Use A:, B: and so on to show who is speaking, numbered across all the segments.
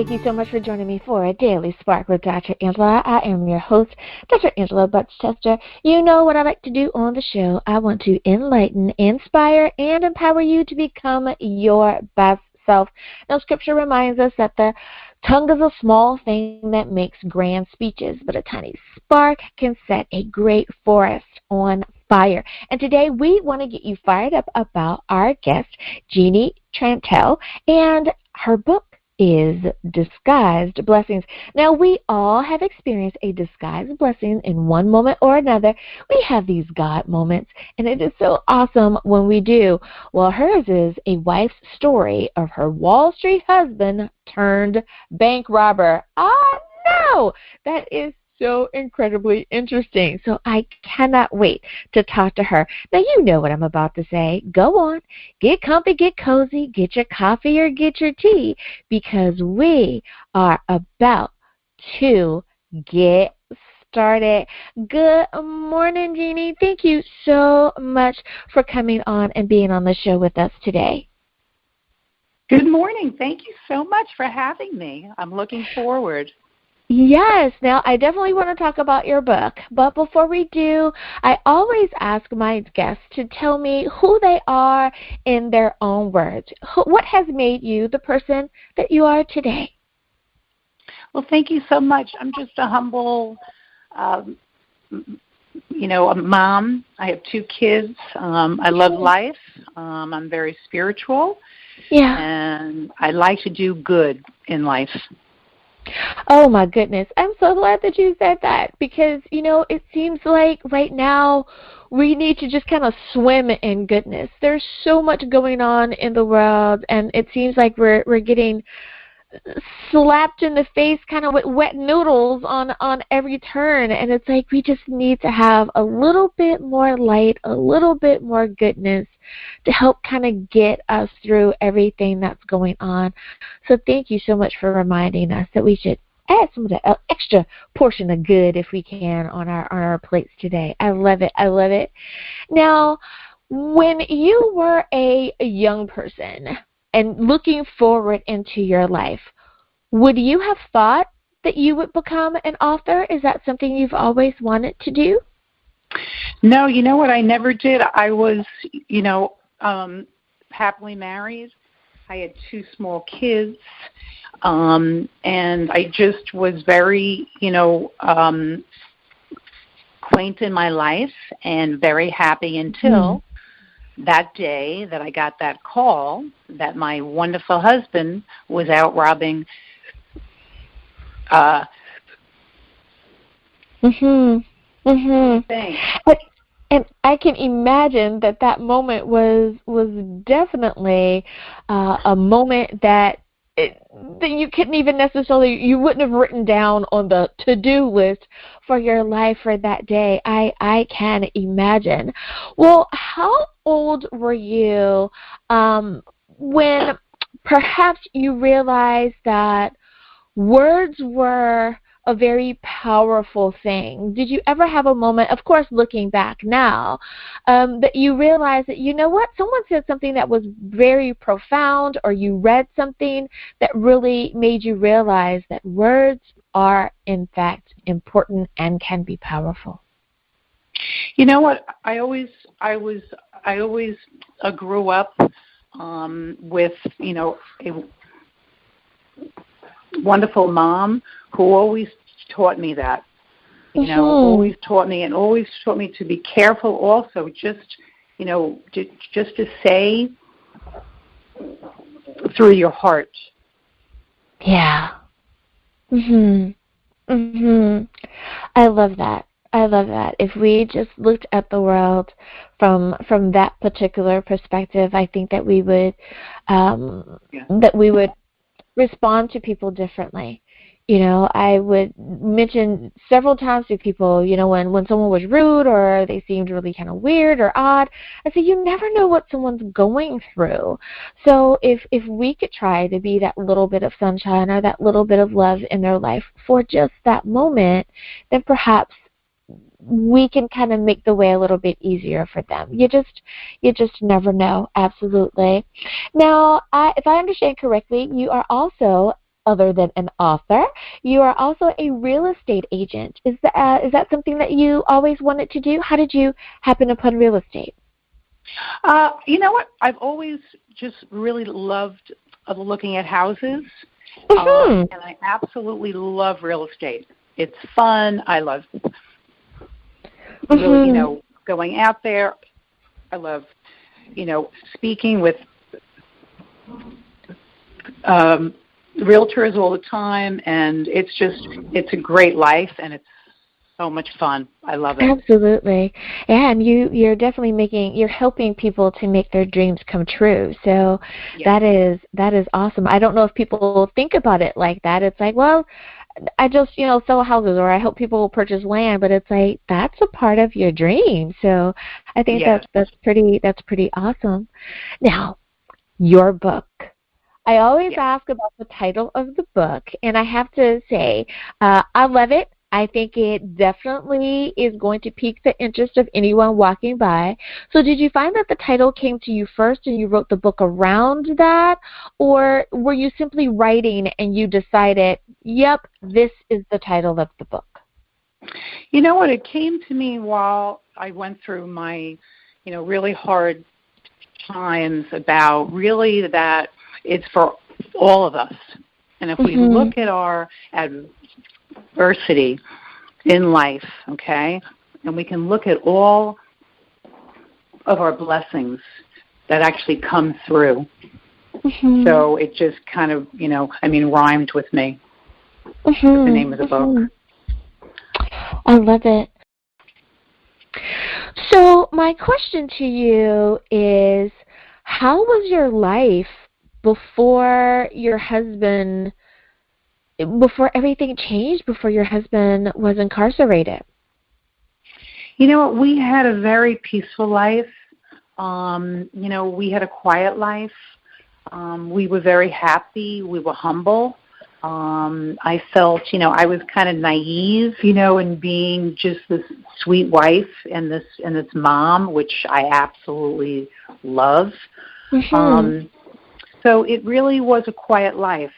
A: Thank you so much for joining me for a Daily Spark with Dr. Angela. I am your host, Dr. Angela Butchester. You know what I like to do on the show. I want to enlighten, inspire, and empower you to become your best self. Now, Scripture reminds us that the tongue is a small thing that makes grand speeches, but a tiny spark can set a great forest on fire. And today we want to get you fired up about our guest, Jeanne Trantel, and her book is Disguised Blessings. Now, we all have experienced a disguised blessing in one moment or another. We have these God moments, and it is so awesome when we do. Well, hers is a wife's story of her Wall Street husband turned bank robber. No! That is so incredibly interesting. So I cannot wait to talk to her. Now, you know what I'm about to say. Go on, get comfy, get cozy, get your coffee or get your tea, because we are about to get started. Good morning, Jeanne. Thank you so much for coming on and being on the show with us today.
B: Good morning. Thank you so much for having me. I'm looking forward.
A: Yes. Now, I definitely want to talk about your book, but before we do, I always ask my guests to tell me who they are in their own words. What has made you the person that you are today?
B: Well, thank you so much. I'm just a humble, a mom. I have 2 kids. I love life. I'm very spiritual.
A: Yeah.
B: And I like to do good in life.
A: Oh, my goodness. I'm so glad that you said that because, it seems like right now we need to just kind of swim in goodness. There's so much going on in the world, and it seems like we're getting slapped in the face kind of with wet noodles on every turn, and it's like we just need to have a little bit more light, a little bit more goodness to help kind of get us through everything that's going on. So thank you so much for reminding us that we should add some of the extra portion of good if we can on our plates today. I love it. I love it. Now, when you were a young person and looking forward into your life, would you have thought that you would become an author? Is that something you've always wanted to do?
B: No, you know what? I never did. I was, happily married. I had 2 small kids, and I just was very, quaint in my life and very happy until that day that I got that call that my wonderful husband was out robbing.
A: And I can imagine that moment was definitely a moment that you couldn't even necessarily, you wouldn't have written down on the to-do list for your life for that day. I can imagine. Well, how old were you when perhaps you realized that words were a very powerful thing? Did you ever have a moment, of course looking back now, that you realized that, you know what, someone said something that was very profound, or you read something that really made you realize that words are in fact important and can be powerful?
B: You know what, I always grew up with, a wonderful mom who always taught me that, always taught me to be careful also, just to say through your heart.
A: Yeah. I love that. If we just looked at the world from that particular perspective, I think that we would respond to people differently. I would mention several times to people, when someone was rude or they seemed really kind of weird or odd, I say, you never know what someone's going through. So if we could try to be that little bit of sunshine or that little bit of love in their life for just that moment, then perhaps we can kind of make the way a little bit easier for them. You just never know. Absolutely. Now, if I understand correctly, you are also other than an author, you are also a real estate agent. Is that something that you always wanted to do? How did you happen upon real estate?
B: You know what? I've always just really loved looking at houses, and I absolutely love real estate. It's fun. I love really, going out there. I love, speaking with realtors all the time, and it's a great life, and it's so much fun. I love it.
A: Absolutely. Yeah, and you're definitely you're helping people to make their dreams come true. So that is awesome. I don't know if people think about it like that. It's like, well, I just, sell houses, or I help people purchase land, but it's like that's a part of your dream. So I think that's pretty awesome. Now, your book. I always ask about the title of the book, and I have to say, I love it. I think it definitely is going to pique the interest of anyone walking by. So did you find that the title came to you first and you wrote the book around that? Or were you simply writing and you decided, yep, this is the title of the book?
B: You know what? It came to me while I went through my, really hard times about really that it's for all of us. And if we look at our adversity in life, okay, and we can look at all of our blessings that actually come through. So it just kind of, rhymed with me. With the name of the book.
A: I love it. So my question to you is, how was your life before everything changed, before your husband was incarcerated?
B: You know what? We had a very peaceful life. We had a quiet life. We were very happy. We were humble. I felt, I was kind of naive, in being just this sweet wife and this mom, which I absolutely love. So it really was a quiet life.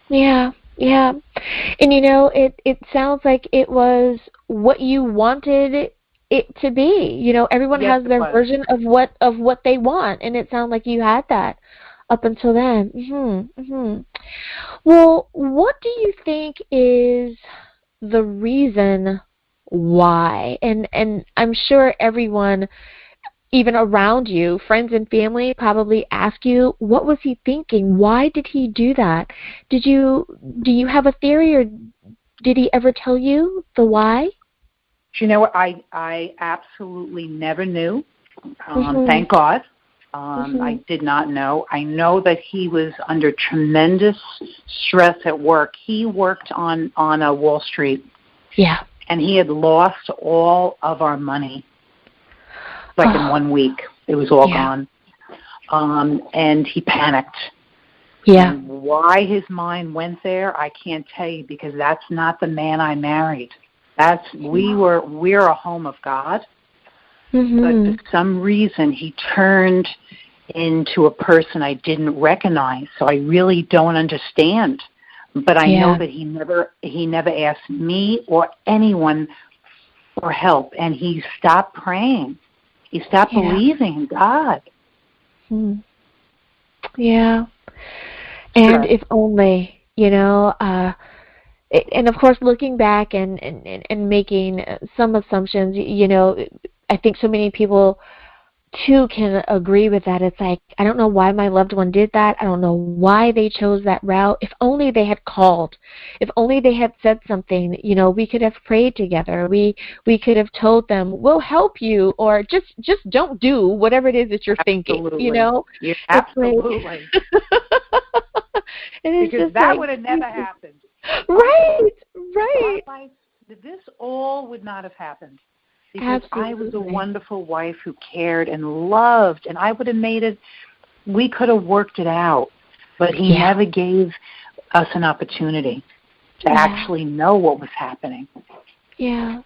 A: Yeah. And it sounds like it was what you wanted it to be. Everyone has their version of what they want, and it sounds like you had that up until then. Well, what do you think is the reason why? And I'm sure everyone, even around you, friends and family, probably ask you, what was he thinking? Why did he do that? Do you have a theory, or did he ever tell you the why?
B: You know what? I absolutely never knew. Thank God. I did not know. I know that he was under tremendous stress at work. He worked on a Wall Street. Yeah. And he had lost all of our money. Like in 1 week. It was all gone. And he panicked. Yeah. And why his mind went there, I can't tell you, because that's not the man I married. We're a home of God. But for some reason he turned into a person I didn't recognize. So I really don't understand. But I know that he never asked me or anyone for help, and he stopped praying. He stopped believing in God. Yeah. And if only, and of course, looking back and making some assumptions, I think so many people too can agree with that. It's like, I don't know why my loved one did that. I don't know why they chose that route. If only they had called. If only they had said something, we could have prayed together. We could have told them, we'll help you, or just don't do whatever it is that you're thinking, Yeah, absolutely. Like, because that would have never happened. Right. This all would not have happened. Because I was a wonderful wife who cared and loved, and I would have made it, we could have worked it out, but he never gave us an opportunity to actually know what was happening. Yeah.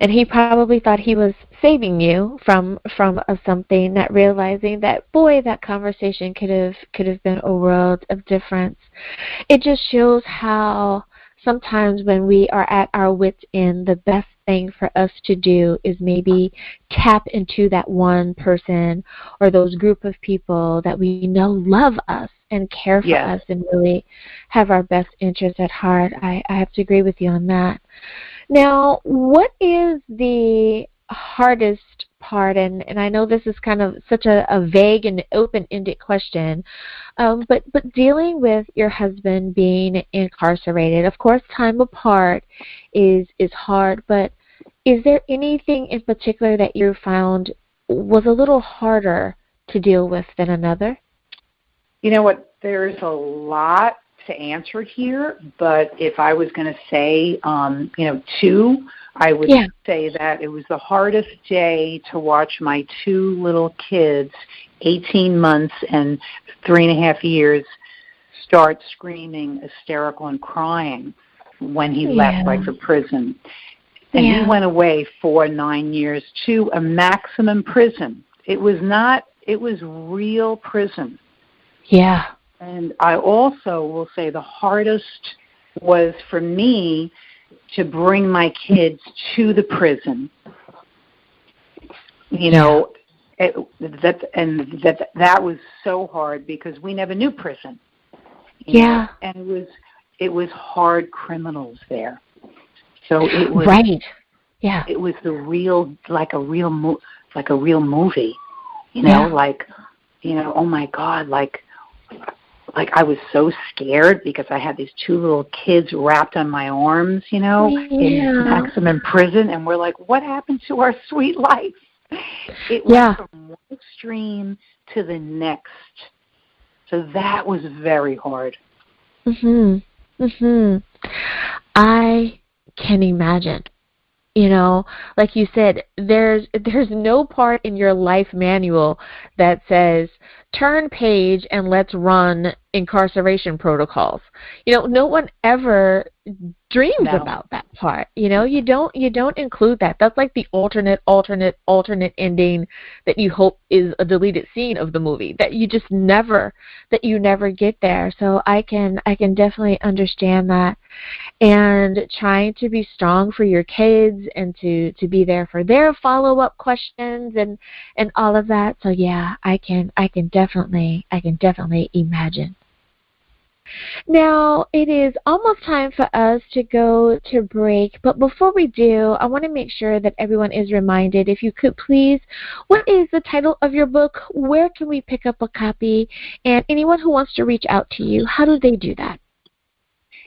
A: And he probably thought he was saving you from something, not realizing that, boy, that conversation could have been a world of difference. It just shows how sometimes when we are at our wits' end, the best thing for us to do is maybe tap into that one person or those group of people that we know love us and care for us and really have our best interests at heart. I have to agree with you on that. Now, what is the hardest part, and I know this is kind of such a vague and open-ended question, but dealing with your husband being incarcerated, of course, time apart is hard, but is there anything in particular that you found was a little harder to deal with than another?
B: You know what? There's a lot to answer here, but if I was going to say, two, I would say that it was the hardest day to watch my two little kids, 18 months and 3.5 years, start screaming, hysterical, and crying when he left, like, for prison. And he went away for 9 years to a maximum prison. It was real prison.
A: Yeah.
B: And I also will say the hardest was for me to bring my kids to the prison. You know, that was so hard because we never knew prison. You know? And it was hard criminals there. So it was It was like a real movie. You know, oh my God, like I was so scared because I had these two little kids wrapped on my arms, in maximum prison, and we're like, what happened to our sweet life? It went from one extreme to the next. So that was very hard.
A: I can imagine. You know, like you said, there's no part in your life manual that says, turn page and let's run incarceration protocols. You know, no one ever dreams about that part. You know, you don't include that. That's like the alternate ending that you hope is a deleted scene of the movie that you never get there. So I can definitely understand that. And trying to be strong for your kids and to be there for their follow-up questions and all of that. So yeah, I can definitely imagine. Now, it is almost time for us to go to break, but before we do, I want to make sure that everyone is reminded, if you could please, what is the title of your book? Where can we pick up a copy? And anyone who wants to reach out to you, how do they do that?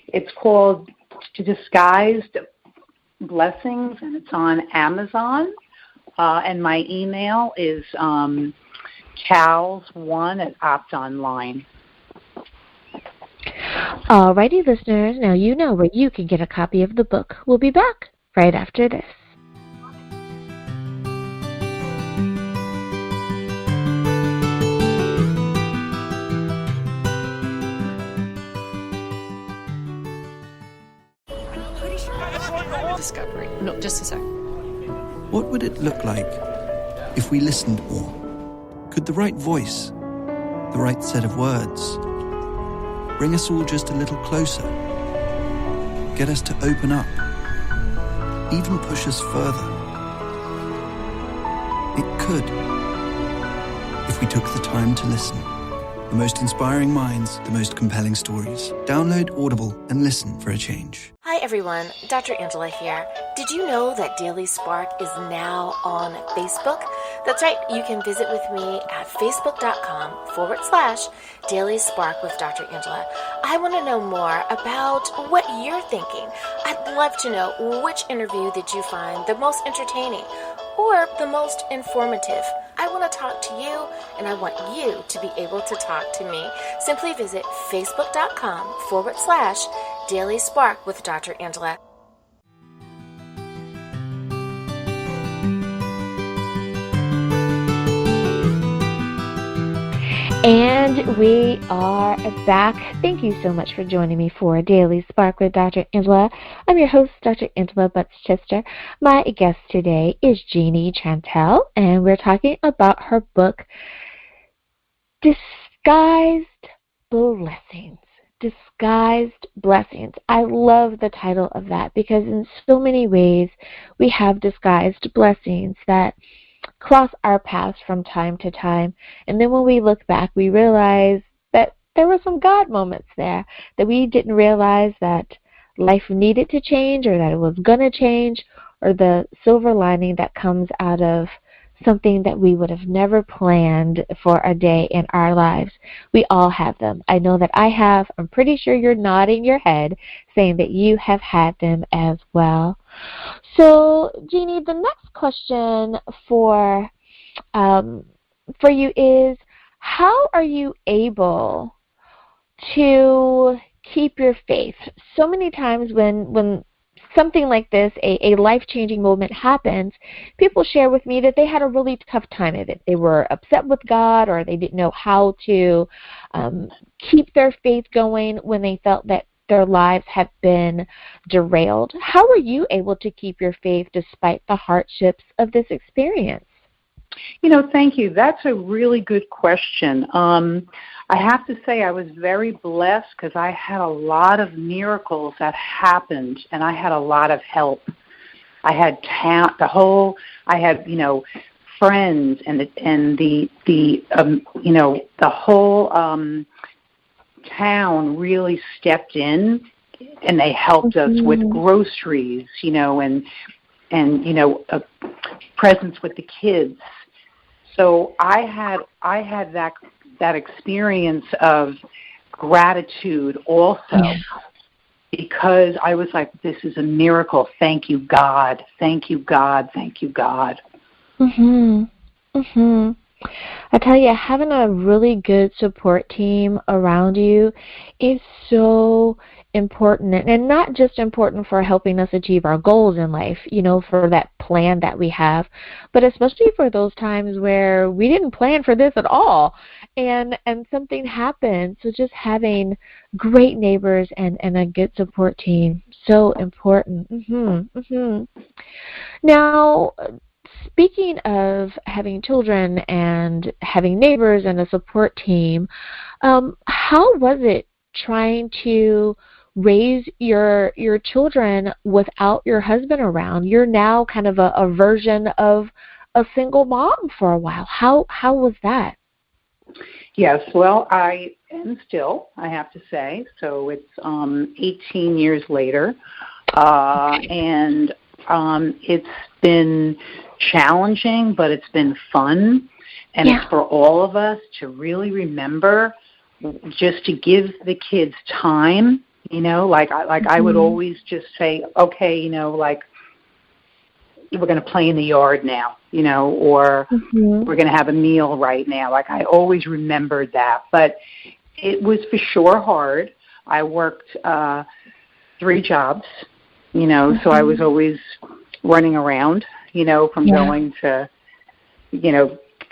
B: It's called Disguised Blessings, and it's on Amazon. And my email is charles1@optonline.
A: Alrighty, listeners, now you know where you can get a copy of the book. We'll be back right after this.
C: Discovery. No, just a sec.
D: What would it look like if we listened more? Could the right voice, the right set of words, bring us all just a little closer? Get us to open up, even push us further? It could, if we took the time to listen. The most inspiring minds, the most compelling stories. Download Audible and listen for a change.
E: Hi everyone, Dr. Angela here. Did you know that Daily Spark is now on Facebook? That's right, you can visit with me at facebook.com/Daily Spark with Dr. Angela. I want to know more about what you're thinking. I'd love to know, which interview did you find the most entertaining or the most informative? I want to talk to you, and I want you to be able to talk to me. Simply visit facebook.com/Daily Spark with Dr. Angela.
A: And And we are back. Thank you so much for joining me for Daily Spark with Dr. Angela. I'm your host, Dr. Angela Butts-Chester. My guest today is Jeanne Trantel, and we're talking about her book, Disguised Blessings. Disguised Blessings. I love the title of that because in so many ways we have disguised blessings that cross our paths from time to time. And then when we look back, we realize that there were some God moments there, that we didn't realize that life needed to change or that it was going to change, or the silver lining that comes out of something that we would have never planned for a day in our lives. We all have them. I know that I have. I'm pretty sure you're nodding your head saying that you have had them as well. So, Jeanne, the next question for you is, how are you able to keep your faith? So many times when something like this, a life-changing moment happens, people share with me that they had a really tough time of it. They were upset with God, or they didn't know how to keep their faith going when they felt that their lives have been derailed. How were you able to keep your faith despite the hardships of this experience?
B: Thank you. That's a really good question. I have to say I was very blessed because I had a lot of miracles that happened, and I had a lot of help. I had friends, and the whole town really stepped in, and they helped us with groceries, and presents with the kids. So I had that experience of gratitude also, because I was like, this is a miracle. Thank you, God. Thank you, God. Thank you, God.
A: I tell you, having a really good support team around you is so important, and not just important for helping us achieve our goals in life, for that plan that we have, but especially for those times where we didn't plan for this at all, and something happened. So just having great neighbors and a good support team, so important. Now, speaking of having children and having neighbors and a support team, how was it trying to raise your children without your husband around? You're now kind of a version of a single mom for a while. How was that?
B: Yes, well, I am still, I have to say. So it's 18 years later, and it's been challenging, but it's been fun, and it's for all of us to really remember just to give the kids time. I would always just say, okay, like, we're going to play in the yard now, or we're going to have a meal right now. Like, I always remembered that. But it was for sure hard. I worked 3 jobs, so I was always running around, from going to,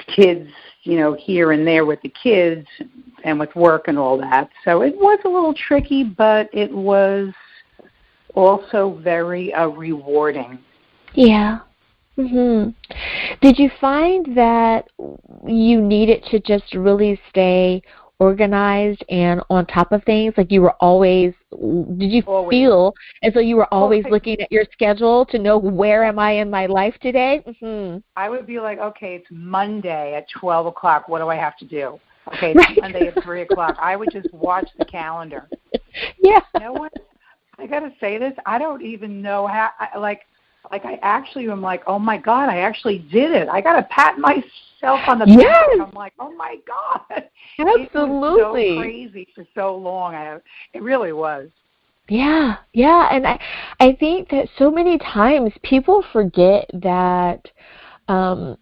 B: kids, here and there with the kids and with work and all that. So it was a little tricky, but it was also very rewarding.
A: Yeah. Did you find that you needed to just really stay organized and on top of things? Like, you were always, did you feel as though you were always looking at your schedule to know, where am I in my life today?
B: I would be like, okay, it's Monday at 12 o'clock. What do I have to do? Okay, it's Monday at 3 o'clock. I would just watch the calendar.
A: Yeah.
B: You know what? I got to say this. I don't even know how, I actually am like, oh, my God, I actually did it. I got to pat myself on the back. I'm like, oh, my God.
A: Absolutely.
B: It was so crazy for so long. It really was.
A: Yeah, and I think that so many times people forget that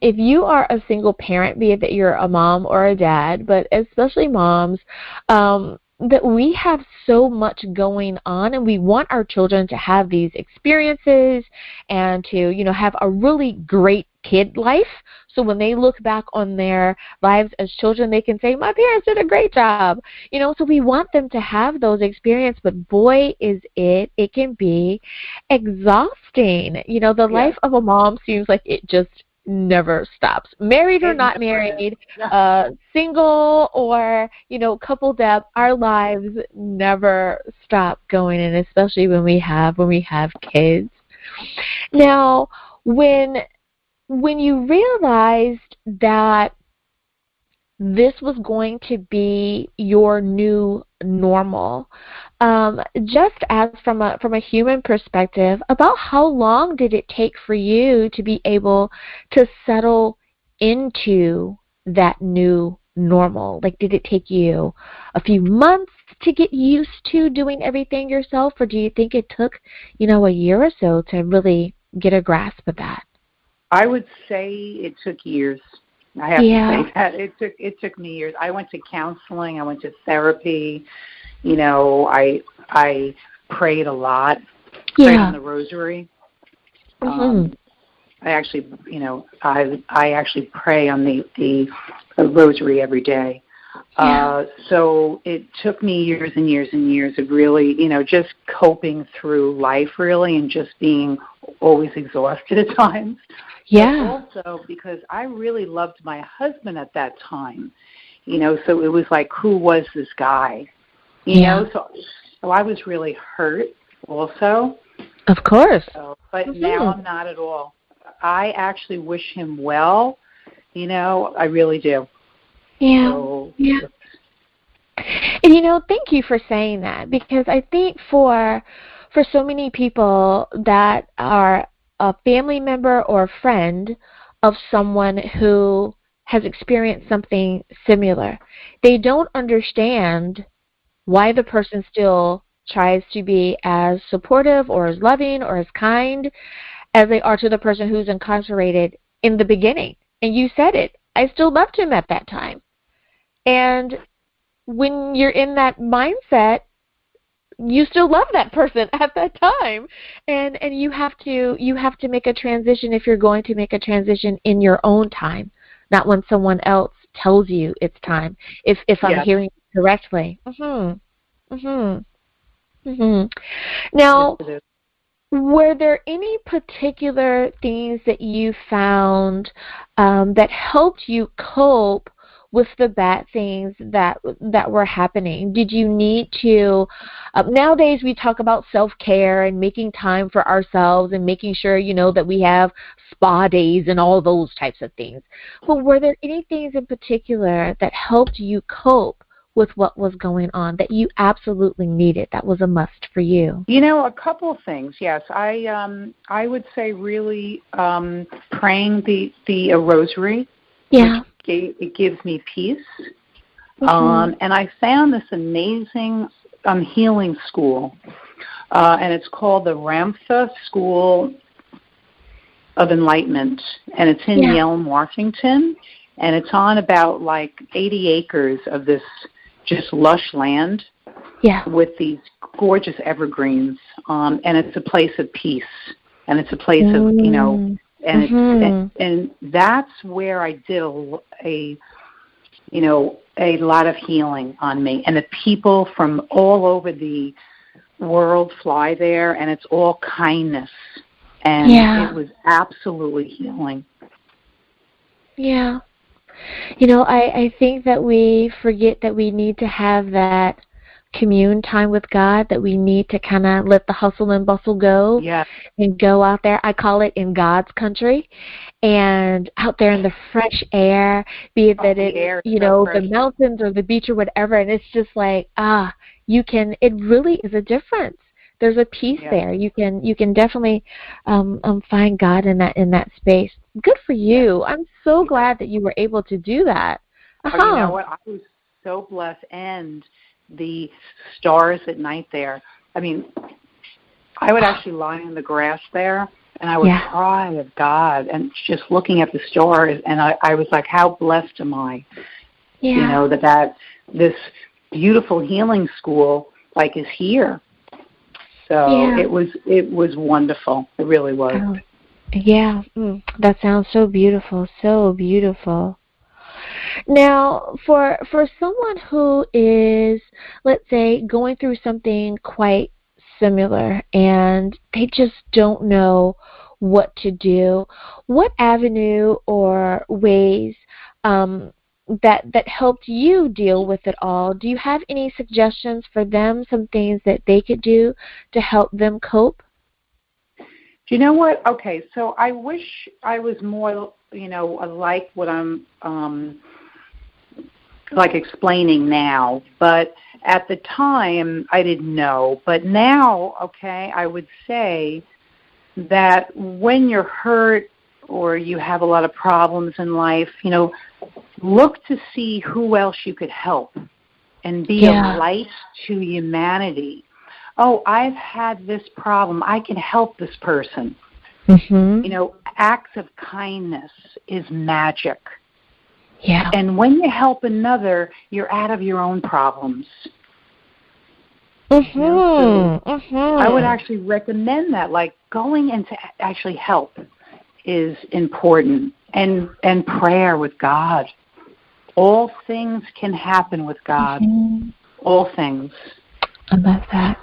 A: if you are a single parent, be it that you're a mom or a dad, but especially moms, that we have so much going on, and we want our children to have these experiences and to, have a really great kid life. So when they look back on their lives as children, they can say, my parents did a great job. So we want them to have those experiences, but boy, it can be exhausting. The life of a mom seems like it just never stops. Married or not married, single or, coupled up, our lives never stop going, and especially when we have kids. Now, when you realized that this was going to be your new normal, just as from a human perspective, about how long did it take for you to be able to settle into that new normal? Like, did it take you a few months to get used to doing everything yourself, or do you think it took, a year or so to really get a grasp of that?
B: I would say it took years. I have to say that it took me years. I went to counseling. I went to therapy. I prayed a lot. Prayed on the rosary. I actually, I actually pray on the rosary every day. So it took me years and years and years of really, just coping through life, really, and just being always exhausted at times.
A: Yeah.
B: But also because I really loved my husband at that time, so it was like, who was this guy? You know, so I was really hurt also.
A: Of course.
B: But now I'm not at all. I actually wish him well, I really do.
A: Yeah.
B: So,
A: And thank you for saying that, because I think for so many people that are a family member or a friend of someone who has experienced something similar, they don't understand why the person still tries to be as supportive or as loving or as kind as they are to the person who's incarcerated in the beginning. And you said it. I still loved him at that time. And when you're in that mindset, you still love that person at that time, and you have to make a transition if you're going to make a transition in your own time, not when someone else tells you it's time. If I'm hearing it correctly. Now, were there any particular things that you found that helped you cope with the bad things that were happening? Did you need to, nowadays we talk about self-care and making time for ourselves and making sure, that we have spa days and all those types of things. But were there any things in particular that helped you cope with what was going on that you absolutely needed, that was a must for you?
B: A couple of things, yes. I would say really praying the rosary.
A: Yeah.
B: It gives me peace. And I found this amazing healing school, and it's called the Ramtha School of Enlightenment, and it's in Yale, Washington, and it's on about like 80 acres of this just lush land with these gorgeous evergreens, and it's a place of peace, and it's a place of, and and that's where I did a lot of healing on me. And the people from all over the world fly there, and it's all kindness. And it was absolutely healing.
A: Yeah. I think that we forget that we need to have that commune time with God, that we need to kind of let the hustle and bustle go and go out there. I call it in God's country, and out there in the fresh air, be it that the mountains or the beach or whatever, and it's just like, it really is a difference. There's a peace there. You can definitely find God in that space. Good for you. I'm so glad that you were able to do that.
B: You know what? I was so blessed, and the stars at night there. I mean, I would actually lie in the grass there, and I would cry of God, and just looking at the stars, and I was like, how blessed am I? That this beautiful healing school like is here. So it was wonderful. It really was.
A: Yeah, that sounds so beautiful, so beautiful. Now, for someone who is, let's say, going through something quite similar and they just don't know what to do, what avenue or ways that helped you deal with it all? Do you have any suggestions for them, some things that they could do to help them cope?
B: Do you know what? Okay, so I wish I was more, like what I'm like explaining now, but at the time I didn't know. But now, okay, I would say that when you're hurt or you have a lot of problems in life, look to see who else you could help and be a light to humanity. Oh, I've had this problem. I can help this person.
A: Mm-hmm.
B: Acts of kindness is magic.
A: Yeah.
B: And when you help another, you're out of your own problems.
A: Mm-hmm.
B: I would actually recommend that, like going in to actually help is important. And prayer with God. All things can happen with God.
A: Mm-hmm.
B: All things.
A: I love that.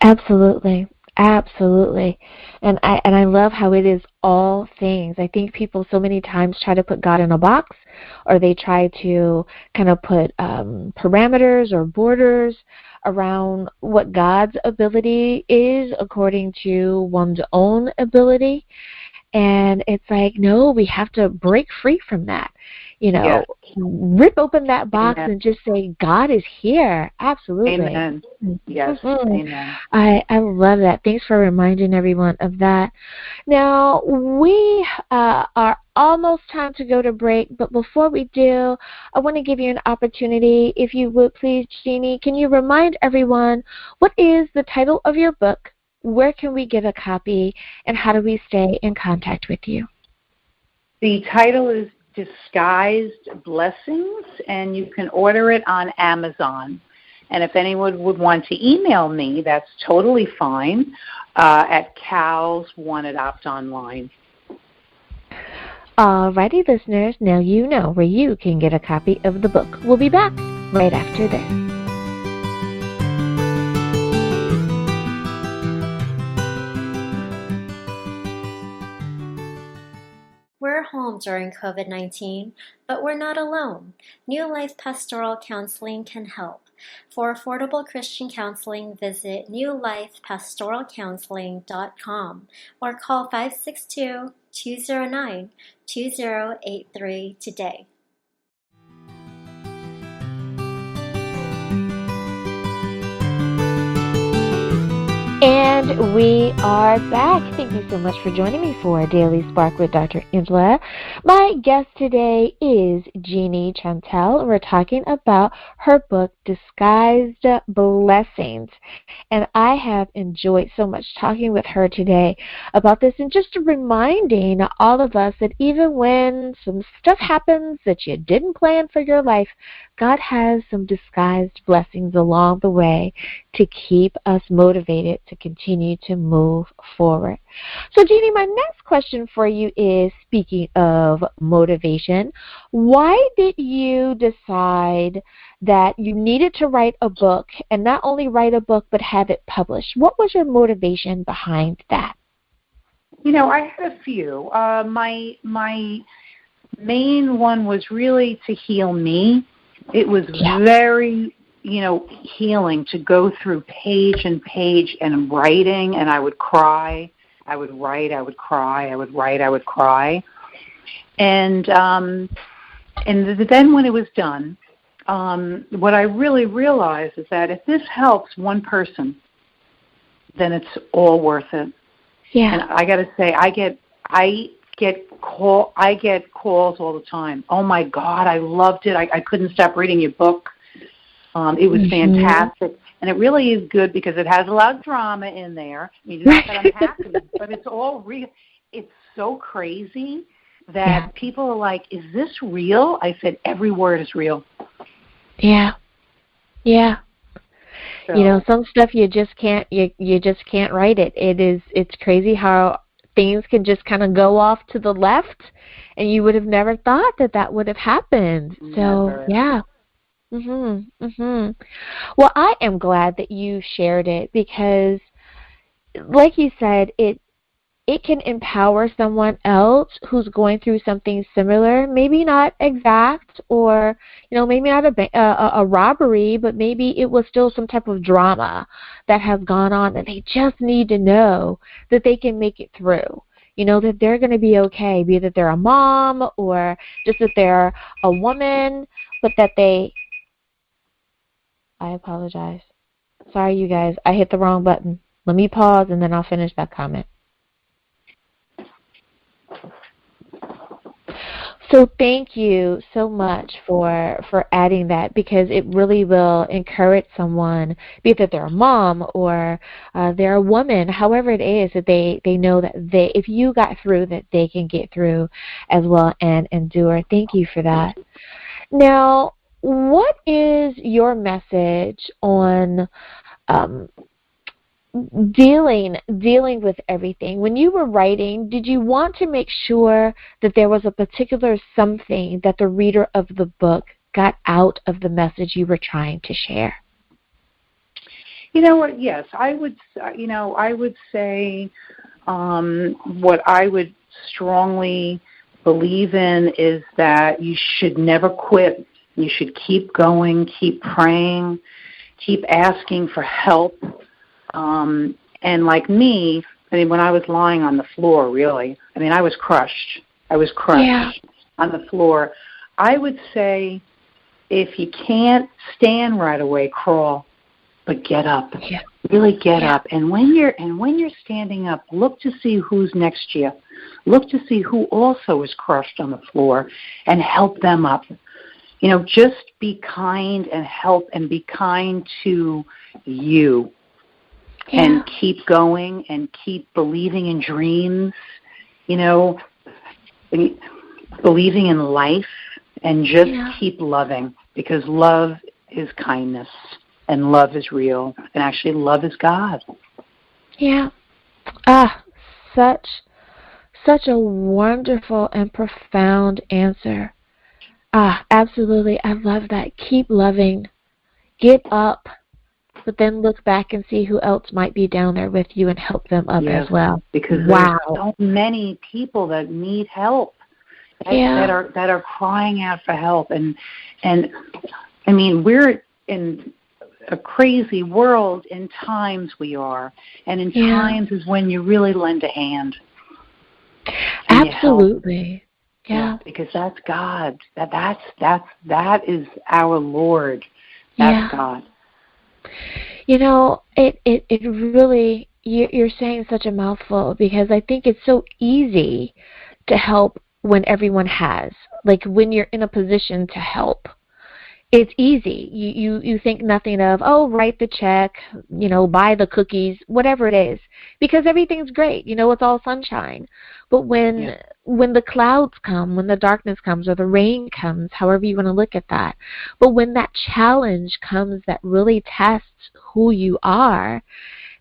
A: Absolutely. Absolutely. And I love how it is all things. I think people so many times try to put God in a box, or they try to kind of put parameters or borders around what God's ability is according to one's own ability. And it's like, no, we have to break free from that. Rip open that box and just say, God is here. Absolutely.
B: Amen. Yes. Amen.
A: I love that. Thanks for reminding everyone of that. Now, we are almost time to go to break, but before we do, I want to give you an opportunity. If you would please, Jeanne, can you remind everyone what is the title of your book? Where can we get a copy, and how do we stay in contact with you?
B: The title is Disguised Blessings, and you can order it on Amazon. And if anyone would want to email me, that's totally fine, at CalsOne@OptOnline.
A: Alrighty, listeners, now you know where you can get a copy of the book. We'll be back right after this.
C: We're home during COVID-19, but we're not alone. New Life Pastoral Counseling can help. For affordable Christian counseling, visit newlifepastoralcounseling.com or call 562-209-2083 today.
A: And we are back. Thank you so much for joining me for Daily Spark with Dr. Angela. My guest today is Jeanne Trantel, and we're talking about her book, Disguised Blessings. And I have enjoyed so much talking with her today about this, and just reminding all of us that even when some stuff happens that you didn't plan for your life, God has some disguised blessings along the way to keep us motivated to continue to move forward. So, Jeanne, my next question for you is, speaking of motivation, why did you decide that you needed to write a book, and not only write a book but have it published? What was your motivation behind that?
B: I had a few. My main one was really to heal me. It was very, healing to go through page and page and writing, and I would cry. I would write, I would cry, I would write, I would cry. And then when it was done, what I really realized is that if this helps one person, then it's all worth it.
A: Yeah.
B: And I got to say, I get calls all the time. Oh my God, I loved it. I couldn't stop reading your book. It was fantastic. And it really is good because it has a lot of drama in there. I mean, not that I'm happy, but it's all real. It's so crazy that people are like, is this real? I said, every word is real.
A: Yeah. Yeah.
B: So,
A: some stuff you just can't write it. It's crazy how things can just kind of go off to the left, and you would have never thought that would have happened. So, yeah. Well, I am glad that you shared it because, like you said, it can empower someone else who's going through something similar, maybe not exact or, maybe not a robbery, but maybe it was still some type of drama that has gone on, and they just need to know that they can make it through, that they're going to be okay, be that they're a mom or just that they're a woman, but that I apologize. Sorry, you guys. I hit the wrong button. Let me pause, and then I'll finish that comment. So thank you so much for adding that, because it really will encourage someone, be it that they're a mom or they're a woman, however it is, that they know that if you got through, that they can get through as well and endure. Thank you for that. Now, what is your message on dealing with everything? When you were writing, did you want to make sure that there was a particular something that the reader of the book got out of the message you were trying to share?
B: You know what? Yes, I would say what I would strongly believe in is that you should never quit. You should keep going, keep praying, keep asking for help. And like me, when I was lying on the floor, really, I was crushed. I was crushed on the floor. I would say, if you can't stand right away, crawl, but get up. Yeah. Really get up. And when you're standing up, look to see who's next to you. Look to see who also is crushed on the floor and help them up. Just be kind and help, and be kind to you. Yeah. And keep going and keep believing in dreams, believing in life, and just keep loving, because love is kindness and love is real, and actually love is God.
A: Yeah. Such a wonderful and profound answer. Absolutely. I love that. Keep loving. Get up. But then look back and see who else might be down there with you and help them up as well.
B: Because there's so many people that need help, that are crying out for help. And we're in a crazy world. In times we are, and in times is when you really lend a hand.
A: Absolutely. Yeah.
B: Because that's God. That is our Lord. That's God.
A: It really, you're saying such a mouthful, because I think it's so easy to help when everyone has. Like when you're in a position to help, it's easy. You think nothing of, write the check, buy the cookies, whatever it is, because everything's great. It's all sunshine. But when the clouds come, when the darkness comes, or the rain comes, however you want to look at that, but when that challenge comes that really tests who you are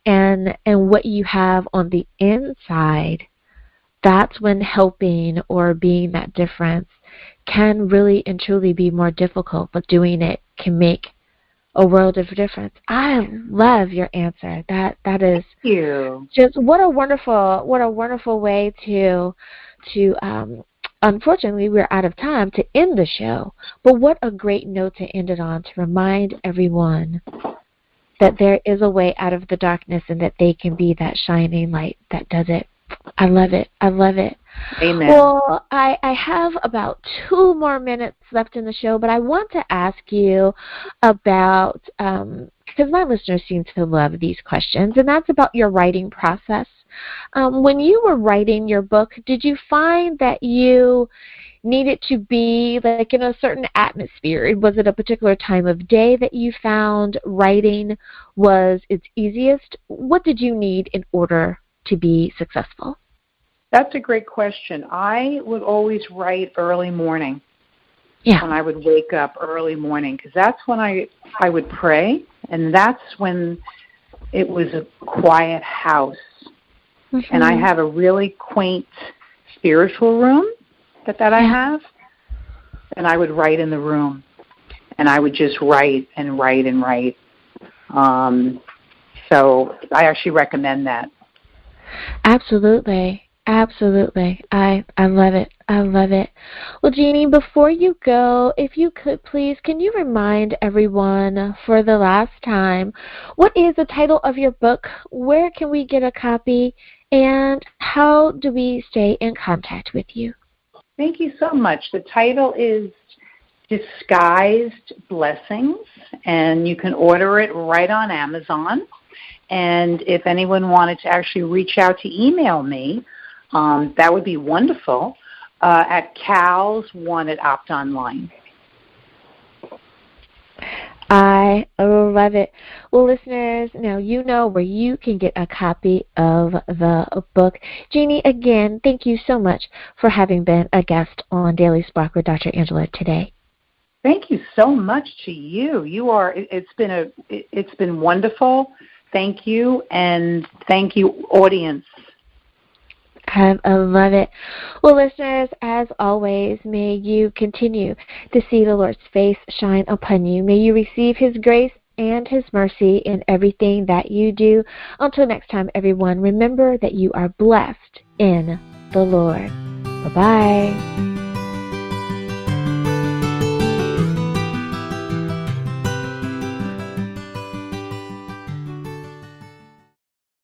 A: and what you have on the inside, that's when helping or being that difference can really and truly be more difficult, but doing it can make a world of difference. I love your answer. That is just what a wonderful way to unfortunately we're out of time to end the show, but what a great note to end it on, to remind everyone that there is a way out of the darkness and that they can be that shining light that does it. I love it.
B: Amen.
A: Well, I have about 2 more minutes left in the show, but I want to ask you about, because my listeners seem to love these questions, and that's about your writing process. When you were writing your book, did you find that you needed to be like in a certain atmosphere? Was it a particular time of day that you found writing was its easiest? What did you need in order to be successful?
B: That's a great question. I would always write early morning. Yeah. When I would wake up early morning, because that's when I would pray, and that's when it was a quiet house. And I have a really quaint spiritual room that I have. And I would write in the room. And I would just write and write and write. So I actually recommend that.
A: Absolutely. Absolutely. I love it. I love it. Well, Jeannie, before you go, if you could please, can you remind everyone for the last time, what is the title of your book? Where can we get a copy? And how do we stay in contact with you?
B: Thank you so much. The title is Disguised Blessings, and you can order it right on Amazon. And if anyone wanted to actually reach out to email me, that would be wonderful, at cals1@optonline.
A: I love it. Well, listeners, now you know where you can get a copy of the book. Jeannie, again, thank you so much for having been a guest on Daily Spark with Dr. Angela today.
B: Thank you so much to you. It's been wonderful. Thank you, and thank you, audience.
A: I love it. Well, listeners, as always, may you continue to see the Lord's face shine upon you. May you receive His grace and His mercy in everything that you do. Until next time, everyone, remember that you are blessed in the Lord. Bye-bye.